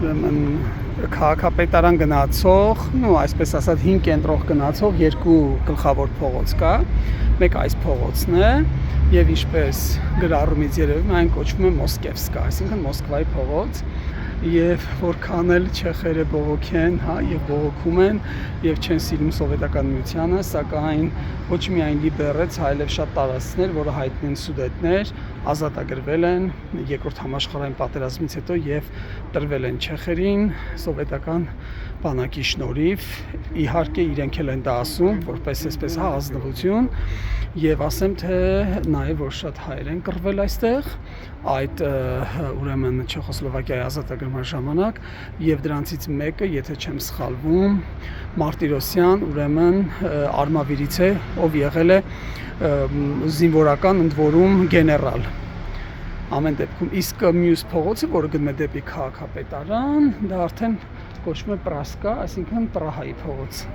քաղաքապետարան գնացող, այսպես ասած 5 կենտրոն գնացող երկու գլխավոր փողոց կա, մեկ այս փողոցն է եւ ինչպես գրառումից երևում այն կոչվում է Մոսկևսկա, այսինքն Մոսկվայի փողոց եւ որքան էլ չեխերը բողոքեն, եւ բողոքում են եւ չեն սիրում սովետական միությանը, սակայն ոչ միայն լիբերեց, այլև շատ տարածքներ, որը հայտնի են սուդետներ, ազատագրվել են երկրորդ համաշխարհային պատերազմից հետո եւ տրվել են չեխերին սովետական բանակի շնորհիվ, իհարկե իրենք էլ են դա ասում, որպես այսպես ազնվություն եւ ասեմ թե նաեւ որ շատ հայեր են կռվել այստեղ այդ ուրեմն Չեխոսլովակիայի ազատագրման ժամանակ եւ դրանցից մեկը, եթե չեմ սխալվում, Մարտիրոսյան, ուրեմն Արմավիրից է, ով եղել է զինվորական ընդ որում գեներալ։ Ամեն դեպքում իսկ մյուս փողոցը, որը գնում է դեպի քաղաքապետարան, դա արդեն կոչվում է Պրասկա, այսինքն Պրահայի փողոց։